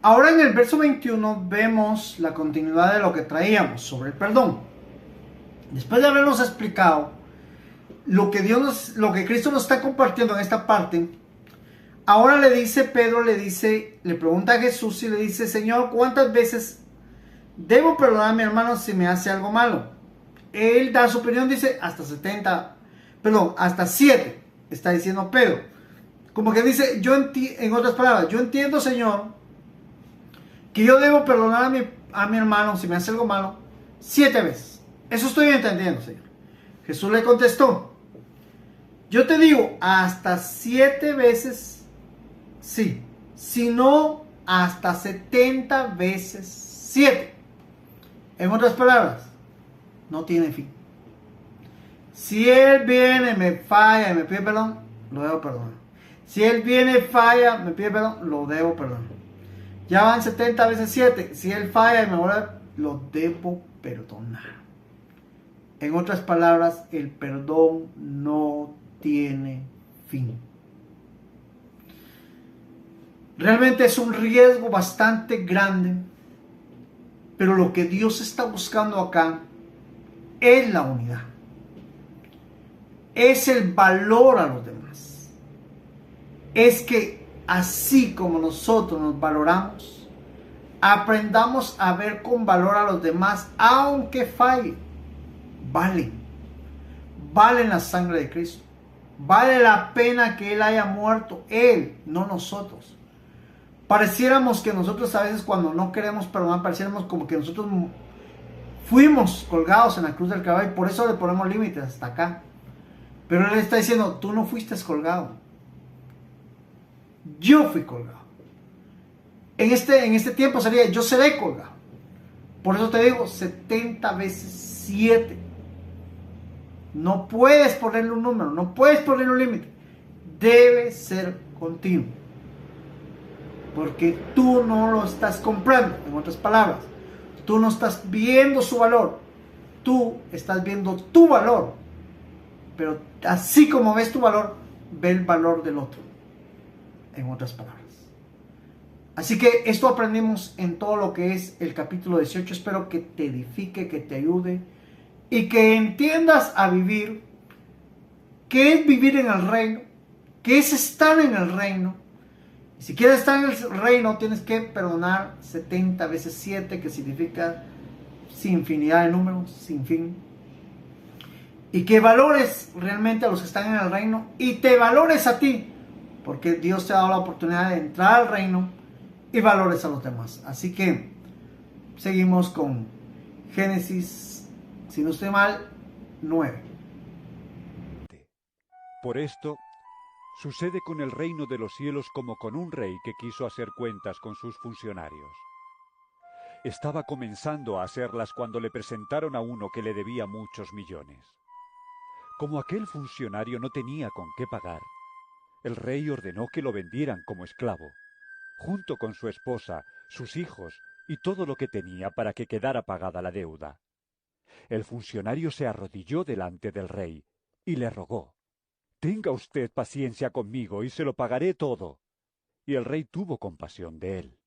Ahora en el verso 21 vemos la continuidad de lo que traíamos sobre el perdón. Después de habernos explicado lo que Cristo nos está compartiendo en esta parte, ahora le dice Pedro, le pregunta a Jesús y le dice: Señor, ¿cuántas veces debo perdonar a mi hermano si me hace algo malo? Él da su opinión, dice hasta 7, está diciendo Pedro. Como que dice, en otras palabras, yo entiendo, Señor, que yo debo perdonar a mi hermano si me hace algo malo 7 veces. Eso estoy entendiendo, Señor. Jesús le contestó: yo te digo, hasta 7 veces sí, si no hasta 70 veces 7. En otras palabras, no tiene fin. Si él viene, me falla y me pide perdón, lo debo perdonar. Si él viene, falla, me pide perdón, lo debo perdonar. Ya van 70 veces 7. Si él falla y me vuelve, lo debo perdonar. En otras palabras, el perdón no tiene fin. Realmente es un riesgo bastante grande, pero lo que Dios está buscando acá es la unidad. Es el valor a los demás. Es que así como nosotros nos valoramos, aprendamos a ver con valor a los demás, aunque fallen. Valen la sangre de Cristo. Vale la pena que Él haya muerto, Él, no nosotros. Pareciéramos que nosotros a veces, cuando no queremos perdonar, pareciéramos como que nosotros fuimos colgados en la cruz del Calvario, y por eso le ponemos límites hasta acá. Pero Él está diciendo: tú no fuiste colgado, yo fui colgado. En este tiempo sería: yo seré colgado. Por eso te digo, 70 veces 7. No puedes ponerle un número, no puedes ponerle un límite. Debe ser continuo. Porque tú no lo estás comprando. En otras palabras, tú no estás viendo su valor. Tú estás viendo tu valor. Pero así como ves tu valor, ve el valor del otro. En otras palabras. Así que esto aprendimos en todo lo que es el capítulo 18. Espero que te edifique, que te ayude y que entiendas a vivir qué es vivir en el reino, qué es estar en el reino. Y si quieres estar en el reino, tienes que perdonar 70 veces 7, que significa sin infinidad de números, sin fin. Y que valores realmente a los que están en el reino y te valores a ti, porque Dios te ha dado la oportunidad de entrar al reino y valores a los demás. Así que seguimos con Génesis, si no estoy mal, 9. Por esto, sucede con el reino de los cielos como con un rey que quiso hacer cuentas con sus funcionarios. Estaba comenzando a hacerlas cuando le presentaron a uno que le debía muchos millones. Como aquel funcionario no tenía con qué pagar, el rey ordenó que lo vendieran como esclavo, junto con su esposa, sus hijos y todo lo que tenía, para que quedara pagada la deuda. El funcionario se arrodilló delante del rey y le rogó: «Tenga usted paciencia conmigo y se lo pagaré todo». Y el rey tuvo compasión de él.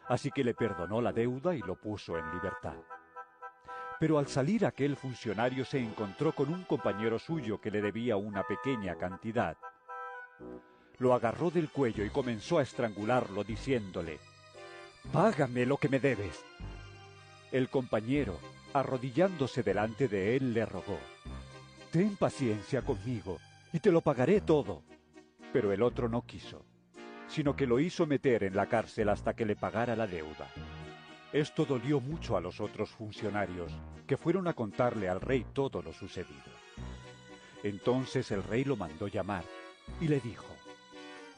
Así que le perdonó la deuda y lo puso en libertad. Pero al salir aquel funcionario se encontró con un compañero suyo que le debía una pequeña cantidad. Lo agarró del cuello y comenzó a estrangularlo, diciéndole: «Págame lo que me debes». El compañero, arrodillándose delante de él, le rogó: «Ten paciencia conmigo y te lo pagaré todo». Pero el otro no quiso, sino que lo hizo meter en la cárcel hasta que le pagara la deuda. Esto dolió mucho a los otros funcionarios, que fueron a contarle al rey todo lo sucedido. Entonces el rey lo mandó llamar y le dijo: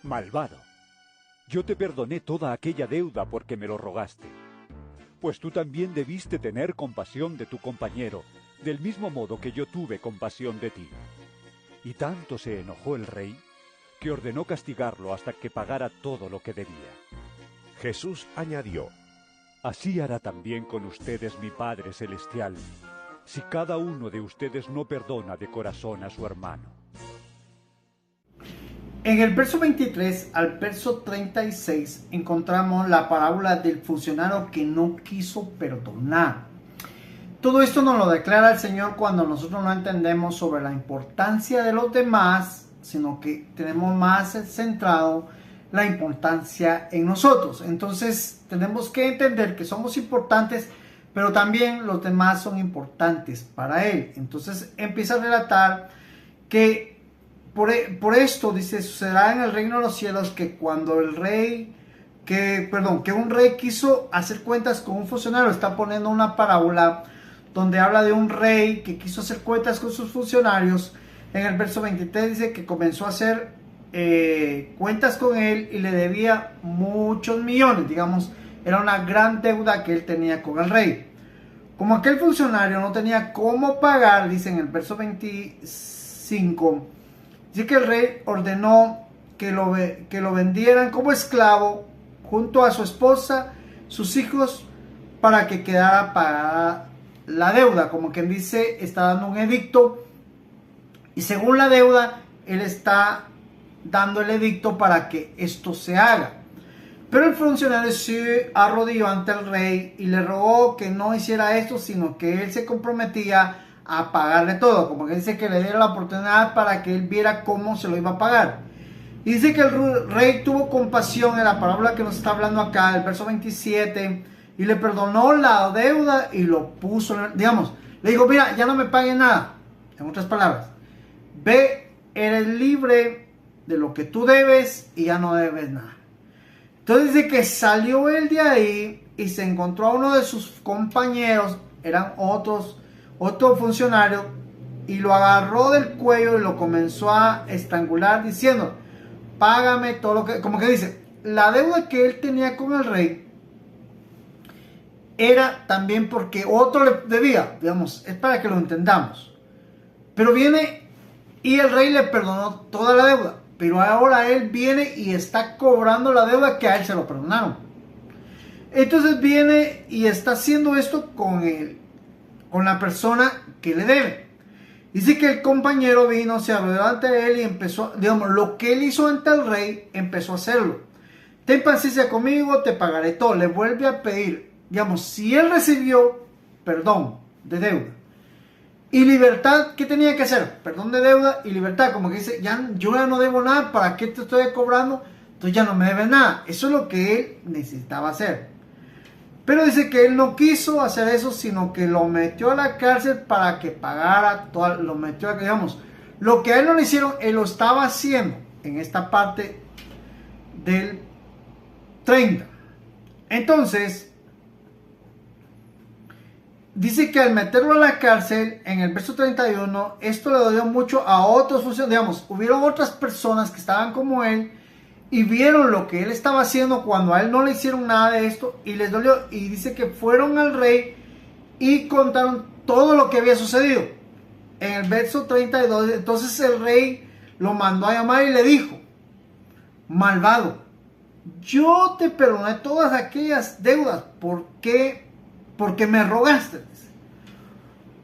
«Malvado, yo te perdoné toda aquella deuda porque me lo rogaste. Pues tú también debiste tener compasión de tu compañero, del mismo modo que yo tuve compasión de ti». Y tanto se enojó el rey, que ordenó castigarlo hasta que pagara todo lo que debía. Jesús añadió: Así hará también con ustedes mi Padre Celestial, si cada uno de ustedes no perdona de corazón a su hermano. En el verso 23 al verso 36 encontramos la parábola del funcionario que no quiso perdonar. Todo esto nos lo declara el Señor cuando nosotros no entendemos sobre la importancia de los demás, sino que tenemos más centrado la importancia en nosotros. Entonces tenemos que entender que somos importantes, pero también los demás son importantes para Él. Entonces empieza a relatar que por esto, dice, sucederá en el reino de los cielos que cuando un rey quiso hacer cuentas con un funcionario. Está poniendo una parábola donde habla de un rey que quiso hacer cuentas con sus funcionarios. En el verso 23 dice que comenzó a hacer cuentas con él y le debía muchos millones. Digamos, era una gran deuda que él tenía con el rey. Como aquel funcionario no tenía cómo pagar, dice en el verso 25, dice que el rey ordenó que lo vendieran como esclavo junto a su esposa, sus hijos, para que quedara pagada la deuda. Como quien dice, está dando un edicto, y según la deuda, él está dando el edicto para que esto se haga. Pero el funcionario se arrodilló ante el rey y le rogó que no hiciera esto, sino que él se comprometía a pagarle todo. Como que dice que le diera la oportunidad para que él viera cómo se lo iba a pagar. Y dice que el rey tuvo compasión en la parábola que nos está hablando acá, el verso 27, y le perdonó la deuda y lo puso, digamos, le dijo, mira, ya no me pague nada. En otras palabras, ve, eres libre de lo que tú debes y ya no debes nada. Entonces dice que salió él de ahí y se encontró a uno de sus compañeros, eran otro funcionario, y lo agarró del cuello y lo comenzó a estrangular diciendo, págame todo lo que, como que dice, la deuda que él tenía con el rey era también porque otro le debía, digamos, es para que lo entendamos. Pero viene y el rey le perdonó toda la deuda, pero ahora él viene y está cobrando la deuda que a él se lo perdonaron. Entonces viene y está haciendo esto con la persona que le debe. Dice que el compañero vino, se arrodilló ante él y empezó, digamos, lo que él hizo ante el rey, empezó a hacerlo. Ten paciencia conmigo, te pagaré todo. Le vuelve a pedir, digamos, si él recibió perdón de deuda y libertad, ¿qué tenía que hacer? Perdón de deuda y libertad, como que dice, yo ya no debo nada, ¿para qué te estoy cobrando? Entonces ya no me debes nada. Eso es lo que él necesitaba hacer. Pero dice que él no quiso hacer eso, sino que lo metió a la cárcel para que pagara todo, lo metió a, digamos, lo que a él no le hicieron, él lo estaba haciendo en esta parte del 30. Entonces, dice que al meterlo a la cárcel, en el verso 31, esto le dolió mucho a otros funcionarios, digamos, hubieron otras personas que estaban como él, y vieron lo que él estaba haciendo cuando a él no le hicieron nada de esto y les dolió. Y dice que fueron al rey y contaron todo lo que había sucedido. En el verso 32, entonces el rey lo mandó a llamar y le dijo, malvado, yo te perdoné todas aquellas deudas. ¿Por qué? Porque me rogaste.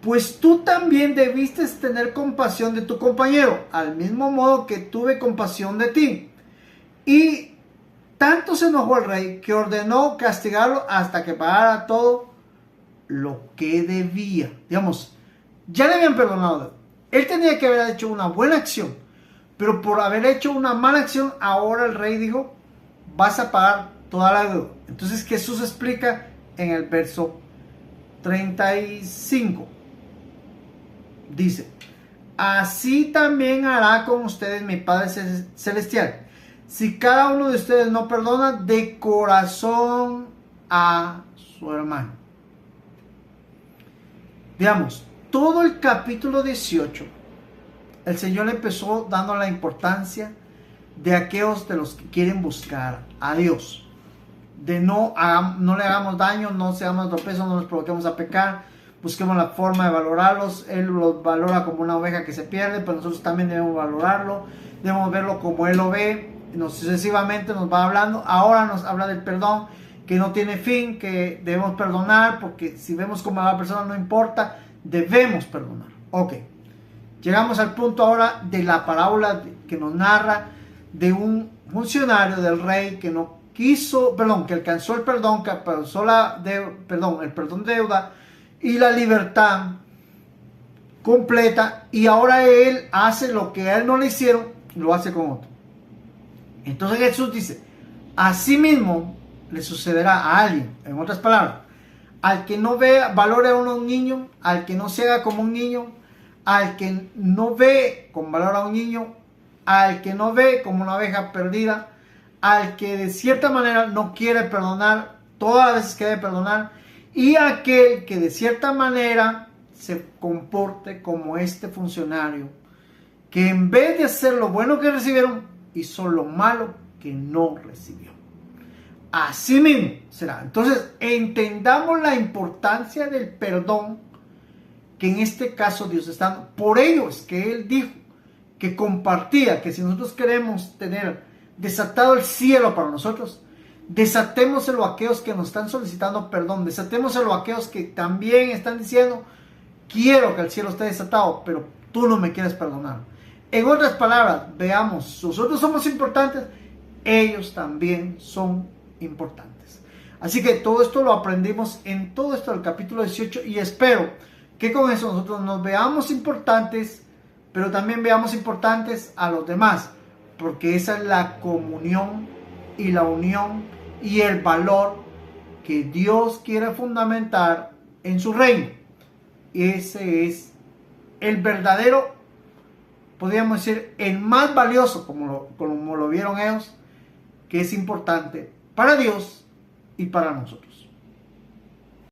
Pues tú también debiste tener compasión de tu compañero, al mismo modo que tuve compasión de ti. Y tanto se enojó el rey que ordenó castigarlo hasta que pagara todo lo que debía. Digamos, ya le habían perdonado. Él tenía que haber hecho una buena acción, pero por haber hecho una mala acción, ahora el rey dijo, vas a pagar toda la deuda. Entonces Jesús explica en el verso 35. Dice, así también hará con ustedes mi Padre Celestial, si cada uno de ustedes no perdona de corazón a su hermano. Veamos, todo el capítulo 18, el Señor empezó dando la importancia de aquellos de los que quieren buscar a Dios. De no le hagamos daño, no seamos tropezos, no nos provoquemos a pecar, busquemos la forma de valorarlos. Él los valora como una oveja que se pierde, pero nosotros también debemos valorarlo, debemos verlo como Él lo ve. Sucesivamente nos va hablando. Ahora nos habla del perdón que no tiene fin, que debemos perdonar, porque si vemos como a la persona no importa, debemos perdonar. Ok, llegamos al punto ahora de la parábola que nos narra de un funcionario del rey que no quiso, perdón, que alcanzó el perdón, que alcanzó el perdón de deuda y la libertad completa, y ahora él hace lo que a él no le hicieron, lo hace con otro. Entonces Jesús dice, asimismo le sucederá a alguien, en otras palabras, al que no vea, valore a un niño, al que no se haga como un niño, al que no ve con valor a un niño, al que no ve como una oveja perdida, al que de cierta manera no quiere perdonar todas las veces que debe perdonar, y aquel que de cierta manera se comporte como este funcionario, que en vez de hacer lo bueno que recibieron, hizo lo malo que no recibió. Así mismo será. Entonces, entendamos la importancia del perdón que en este caso Dios está dando. Por ello es que Él dijo que compartía, que si nosotros queremos tener desatado el cielo para nosotros, desatémoselo a aquellos que nos están solicitando perdón, desatémoselo a aquellos que también están diciendo, quiero que el cielo esté desatado, pero tú no me quieres perdonar. En otras palabras, veamos, nosotros somos importantes, ellos también son importantes. Así que todo esto lo aprendimos en todo esto del capítulo 18 y espero que con eso nosotros nos veamos importantes, pero también veamos importantes a los demás, porque esa es la comunión y la unión y el valor que Dios quiere fundamentar en su reino. Ese es el verdadero, podríamos decir, el más valioso, como lo vieron ellos, que es importante para Dios y para nosotros.